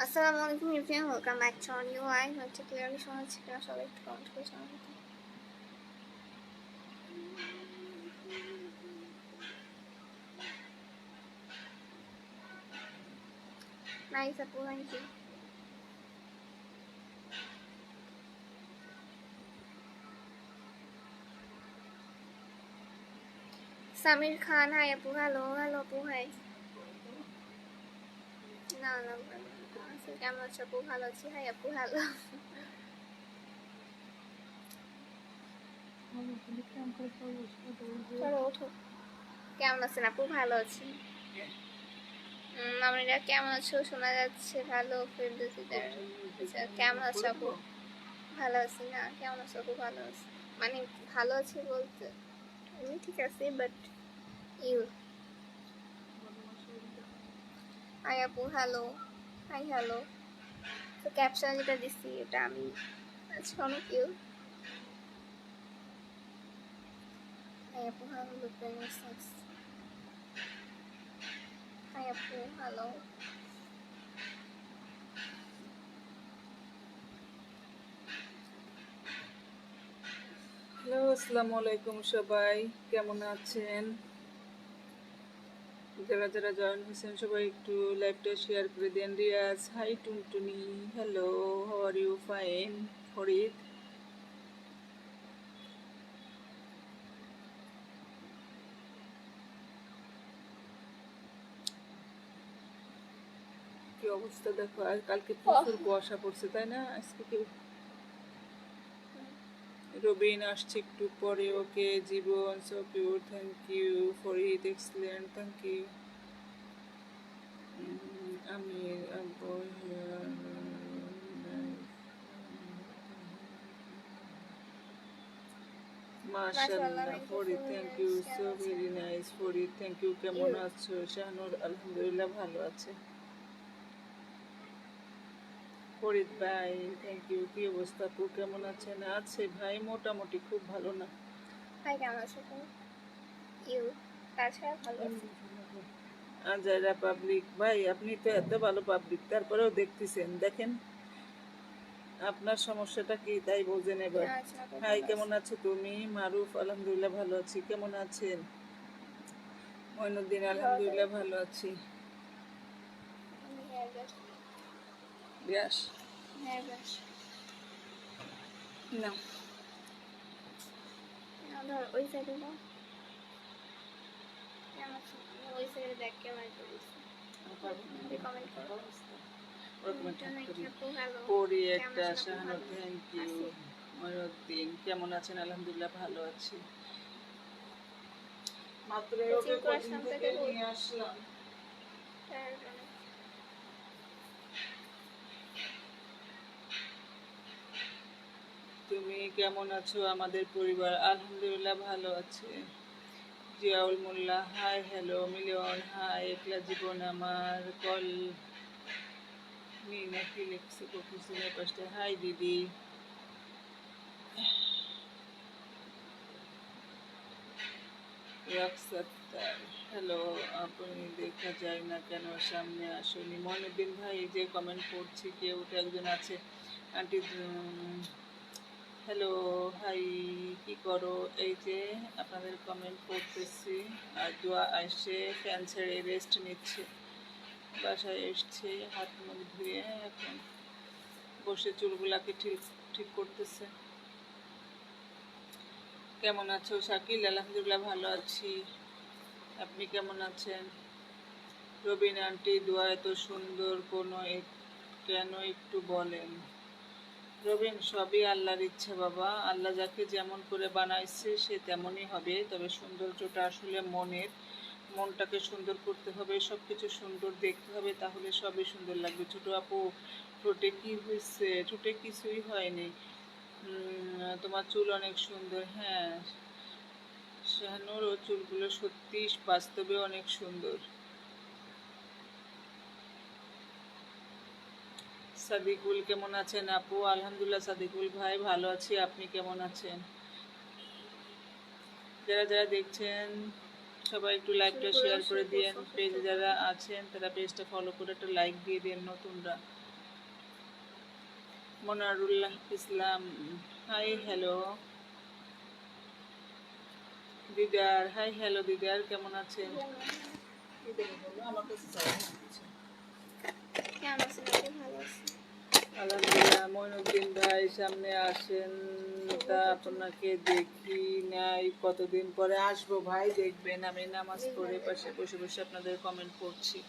আসসালামু আলাইকুম everyone, welcome back to our new live. হচ্ছে ক্লিয়ারলি শোনা যাচ্ছে কিনা সবাই একটু কমেন্ট করে জানাবেন। নাইস আপু, thank you. Samir Khan, hi আপু। হ্যালো হ্যালো আপু, হাই। না না, কেমন আছো আপু? ভালো আছি। হাই আপু, হ্যালো। চলো ওঠো। কেমন আছেন আপু? ভালো আছি। আমরা কেমন আছো? শোনা যাচ্ছে ভালো। আচ্ছা, কেমন আছো আপু? ভালো আছি। না, কেমন আছো আপু? ভালো আছি মানে ভালো আছি বলতে আমি ঠিক আছি, বাট ইউ। হাই আপু, হ্যালো। Hi, hello. তো ক্যাপশন যেটা দিচ্ছি এটা আমি আজকে অনেক ইউ। হাই আপু, hello. Look very nice. Hi আপু, হ্যালো। হ্যালো, আসসালামু আলাইকুম সবাই, কেমন আছেন? যারা যারা জয়েন হয়েছেন সবাই একটু লাইভটা শেয়ার করে দেন। Riaz, hi Tuntuni, hello, how are you? Fine. Farid, কি অবস্থা দেখো, আর কালকে প্রচুর কুয়াশা পড়ছে তাই না? আজকে কেউ রবিন আসছে একটু পরে, okay. Jibon, so cute, thank you. Farid, excellent, thank you. Amir, আব্বু, মাশাআল্লাহ, মাশাআল্লাহ। Thank you Farid, for thank you, nice. So কেমন আছেন? Very nice. Farid, thank you. কেমন ইউ। আছো? শাহনুর, আলহামদুলিল্লাহ ভালো আছে। ফরিদ ভাই, থ্যাংক ইউ। কি অবস্থা আপু, কেমন আছেন? আছে ভাই, মোটামুটি, খুব ভালো না। হাই, কেমন আছো আপু? ইউ। তাছাড়া ভালো আছি। আজাইরা পাবলিক ভাই, আপনি তো এত ভালো পাবলিক, তারপরেও দেখতেছেন, দেখেন আপনার সমস্যাটা কি তাই বোঝেন এবার। কেমন আছেন আপু? হাই, ভালো কেমন আছি। আছো তুমি? মারুফ, আলহামদুলিল্লাহ ভালো আছি। কেমন আছেন? মইনুদ্দিন, ভালো আলহামদুলিল্লাহ থাকবেন। ভালো আছি। আমি হেয়ার ব্রাশ। ব্যাস হেয়ার ব্রাশ। না, না, ধর ওই সাইডে দাও। কেমন আছো? ওই সাইডে দেখ ক্যামেরা দিচ্ছি। কমেন্ট করো। আপু হ্যালো। পরি কেমন একটা, আছেন আপু? শাহানুর, ভালো থ্যাংক ইউ। আছি। মইনুদ্দিন, কেমন আছেন? আলহামদুলিল্লাহ ভালো আছি। মাত্র কোচিং ওকে করে কোচিং আসলাম থেকে থেকে নিয়ে আসলাম। টায়ার্ড অনেক। তুমি কেমন আছো? আমাদের পরিবার আলহামদুলিল্লাহ ভালো আছে। Ziaul Molla, hi, hello. Million, hi. একলা জীবন আমার কল নি নাকি লেখছে প্রফেসরের পাশে, হাই দিদি। রাকসাত্তার, হ্যালো। আপনি দেখা যায় না কেন, সামনে আসুনি? মইনুদ্দিন ভাই, যে কমেন্ট করছি কেউ তো একজন আছে। আন্টি, হ্যালো, হাই, কি করো? এই যে আপনাদের কমেন্ট করতেছি, আর দোয়া আসে, ফ্যান ছেড়ে রেস্ট নিচ্ছে। বাসায় এসছে, হাত মুখ ধুয়ে এখন বসে চুলগুলাকে ঠিক ঠিক করতেছে। কেমন আছো শাকিল? আলহামদুলিল্লাহ ভালো আছি। আপনি কেমন আছেন? রবিন আন্টি, দোয়া এত সুন্দর কেন একটু বলেন? রবিন, সবই আল্লাহর ইচ্ছা বাবা, আল্লাহ যাকে যেমন করে বানাইছে সে তেমনই হবে। তবে সৌন্দর্যটা আসলে মনের, মনটাকে সুন্দর করতে হবে, সব কিছু সুন্দর দেখতে হবে, তাহলে সবই সুন্দর লাগবে। ছোট আপু, ঠোঁটে কি হয়েছে? ঠোঁটে কিছুই হয়নি। তোমার চুল অনেক সুন্দর। হ্যাঁ শাহানুর, ও চুলগুলো সত্যি বাস্তবে অনেক সুন্দর। সাদিকুল, কেমন আছেন আপু? আলহামদুলিল্লাহ সাদিকুল ভাই ভালো আছি, আপনি কেমন আছেন? যারা যারা দেখছেন সবাই একটু লাইভটা চুলগুলো শেয়ার করে দিন। সুন্দর পেজে করে। যারা আছেন তারা পেজটা ফলো করে একটা লাইক দিয়ে দিন, নতুনরা। মনারুল্লাহ ইসলাম, হাই হ্যালো। দিদার, হাই হ্যালো দিদার, কেমন আছেন? আমার কাছে যাও। কেমন আছেন আপনি? ভালো আছি। আলহামদুলিল্লাহ। মইনুদ্দিন ভাই সামনে আসেন, তা আপনাকে দেখি নাই, কতদিন পরে আসবো ভাই, দেখবেন আমি নামাজ পড়ে পাশে বসে বসে আপনাদের কমেন্ট পড়ছি।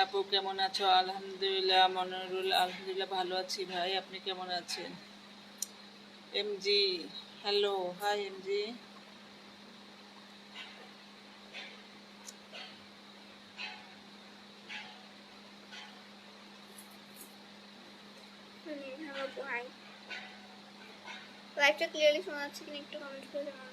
আপু কেমন আছো? আলহামদুলিল্লাহ। মনিরুল, আলহামদুলিল্লাহ ভালো আছি ভাই, আপনি কেমন আছেন? MG, hello, hi MG. Hello hi. লাইভটা ক্লিয়ারলি শোনা যাচ্ছে কিনা একটু কমেন্ট করে জানান।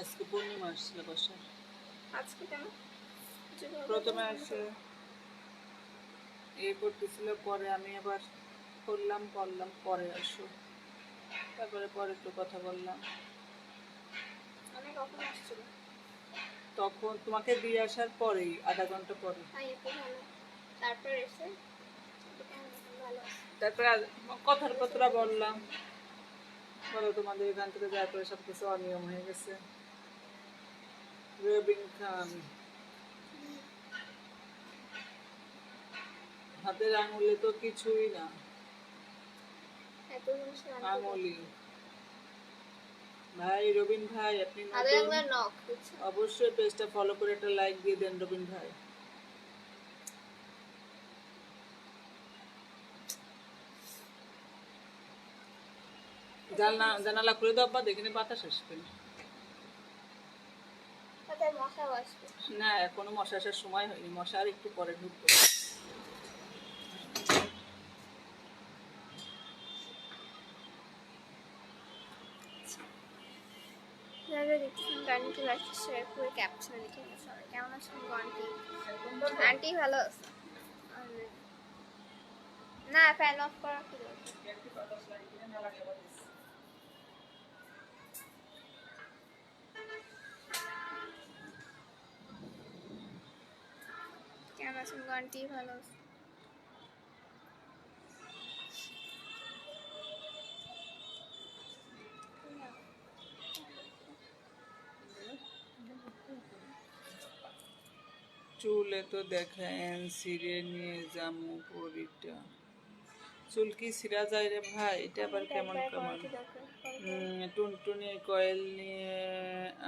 আজকে পূর্ণিমা আসছিল বাসায়, আজকে কেন? প্রথমে আসে এ করতেছিল, পরে আমি আবার করলাম পরে আসো, তারপরে পরে একটু কথা বললাম। আমি কখন আসছিল? তখন তোমাকে দিয়ে আসার পরেই, আধা ঘন্টা পরে। হাই আপু ভালো। তারপর এসে ভালো আছে। তারপরে কথার পত্রা বললাম, বলো তোমাদের এখান থেকে যাওয়ার পরে সব কিছু অনিয়ম হয়ে গেছে। রবিন খান, হাতের আঙুলে তো কিছুই না, এত জিনিস আঙুলি। ভাই রবিন ভাই, আপনি হাতের নতুন, আঙুলের নখ বুঝছেন? অবশ্যই পেজটা ফলো করে একটা লাইক দিয়ে দেন রবিন ভাই। জানালা খুলে দাও বা দেখে বাতাস আসবে না। তাতে মশা আসবে। না, এখনো মশা আসার সময় হয়নি, মশা আর একটু পরে ঢুকবে। যারা দেখছেন গানটি লাইক শেয়ার করে ক্যাপশনে লিখে সবাই কেমন আছেন আন্টি? আন্টি ভালো আছে? না ফ্যান অফ করা কি দরকার? কেমন আছেন আন্টি? ভালো আছে? চুলে তো দেখেন সিরে নিয়ে যামু পরিটা, চুল কি সিরা যায় রে ভাই? এটা আবার কেমন কেমন? টুনটুনি কয়েল নিয়ে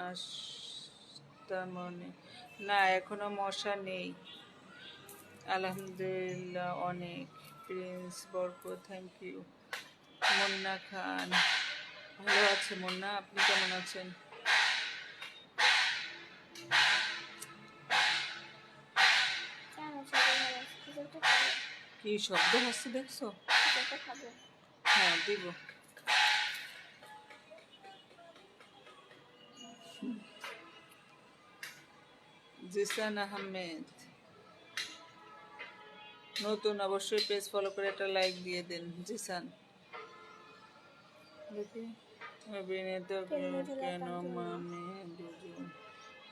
আসতাম মনে, না এখনো মশা নেই আলহামদুলিল্লাহ অনেক। Prince Borok, thank you. Munna খান, ভালো আছে মুন্না, আপনি কেমন আছেন? কি শব্দ হচ্ছে দেখছো? হ্যাঁ দিব। জিসান আহমেদ, নতুন, অবশ্যই পেজ ফলো করে একটা লাইক দিয়ে দেন জিসান। দেখি অভিনেতা কেন মামে দুজন,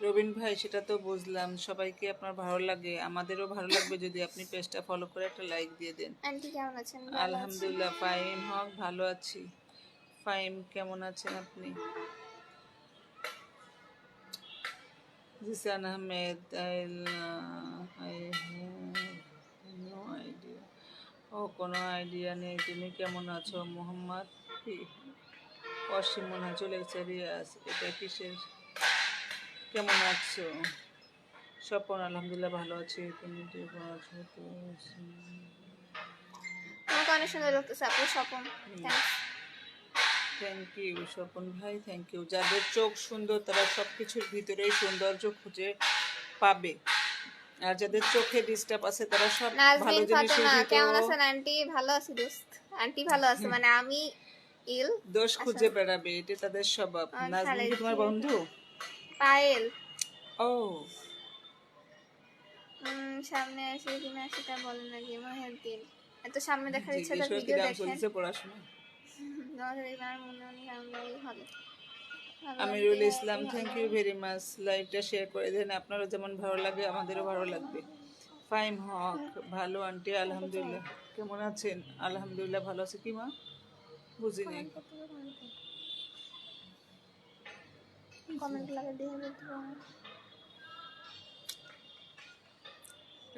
রবিন ভাই সেটা তো বুঝলাম, সবাইকে আপনার ভালো লাগে, আমাদেরও ভালো লাগবে যদি আপনি পেজটা ফলো করে একটা লাইক দিয়ে দেন। আন্টি কেমন আছেন? আলহামদুলিল্লাহ। ফাইম হক, ভালো আছি। ফাইম কেমন আছেন আপনি? Jisan Ahmed, I no idea. ও কোনো আইডিয়া নেই। তুমি কেমন আছো? মোহাম্মদ কি অসীম মনে হয় চলে গেছে। রিয়াজ, এটা কিসের? কেমন আছো? স্বপন, আলহামদুলিল্লাহ ভালো আছি, তুমি কেমন আছো? তো তোমাকে অনেক সুন্দর লাগতেছে আপু। স্বপন থ্যাংক ইউ স্বপন ভাই, থ্যাংক ইউ। যাদের চোখ সুন্দর তারা সব কিছুর ভিতরেই সৌন্দর্য খুঁজে পাবে, আর যাদের চোখে ডিস্টার্ব আছে তারা সব ভালো নাজরিন জিনিসের ফাতেমা কেমন ভিতরেও আছেন আন্টি? ভালো আছি দোস্ত। আন্টি ভালো আছে মানে আমি ইল দোষ খুঁজে বেড়াবে, এটা তাদের স্বভাব। নাজরিন কি তোমার বন্ধু? পায়েল ও সামনে আসে কিনা সেটা বলেন না। গেমার দিন এত সামনে দেখার ইচ্ছা, তার জিজ্ঞেস করে কি ভিডিও দাম দেখেন। চলছে পড়াশোনা? তোমাদের দেখলে আমার মনে অনেক আনন্দ হবে। Amirul Islam, thank you very much. লাইভটা শেয়ার করে দেন, আপনারও যেমন ভালো লাগে আমাদেরও ভালো লাগবে। ফাইম হক, ভালো আন্টি আলহামদুলিল্লাহ, কেমন আছেন? আলহামদুলিল্লাহ ভালো আছে। কি মা বুঝি নাই। কমেন্ট লাগে দেখে বলতে পারো।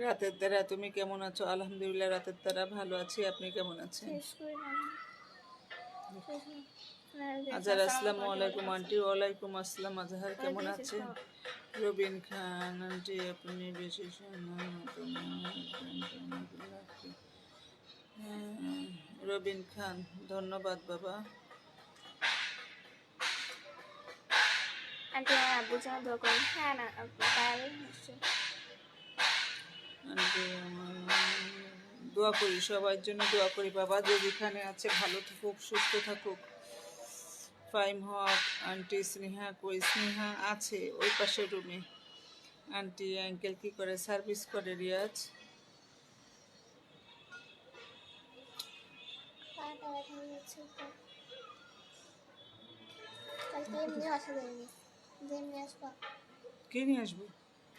রাতের দ্বারা, তুমি কেমন আছো? আলহামদুলিল্লাহ রাতের দ্বারা ভালো আছি, আপনি কেমন আছেন? শেষ করে আজহার আসসালামু আলাইকুম আন্টি। ওয়ালাইকুম আসসালাম আজহার, কেমন আছেন? রবিন খান আন্টি, আপনি বেশি রবিন খান, ধন্যবাদ বাবা। আন্টি আমার আব্বুর জন্য দোয়া করুন। হ্যাঁ না পারবে নিশ্চয়ই। আন্টি আমার দোয়া করি, সবার জন্য দোয়া করি বাবা, যে যেখানে আছে ভালো থাকুক, সুস্থ থাকুক। ফাইম হক আন্টি, স্নেহা কই? স্নেহা আছে ওই পাশের রুমে। আন্টি আঙ্কেল কি করে? সার্ভিস করে রিয়াজ। পাটা ব্যথা হয়ে যাচ্ছে তো। কালকে এমনি আসা দেয়নি, যেমনি আসবা কে নিয়ে আসবো?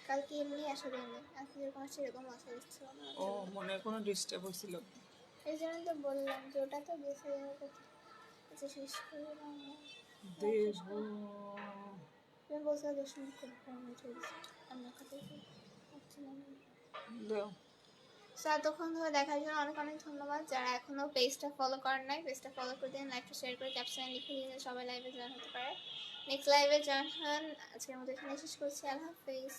কালকে এমনি আসা দেয়নি, আজকে যেরকম আসছে এরকম আসা দিচ্ছিল না। ও মনে হয় কোনো ডিস্টার্ব হয়েছিল। এই জন্য তো বললাম যে ওটা তো গেছে আচ্ছা শেষ করে দেব তুমি বলছো দর্শন করবো চলছে আমার কাছে দাও। এতক্ষণ ধরে দেখার জন্য অনেক অনেক ধন্যবাদ। যারা এখনো পেজটা ফলো করেন নাই, পেজটা ফলো করে দিন, লাইভটা শেয়ার করে ক্যাপশনে লিখে দিন সবাই লাইভে জয়েন হতে পারে। নেক্সট লাইভে জয়েন হন। আজকের মতো এখানে শেষ করছি। আল্লাহ হাফেজ।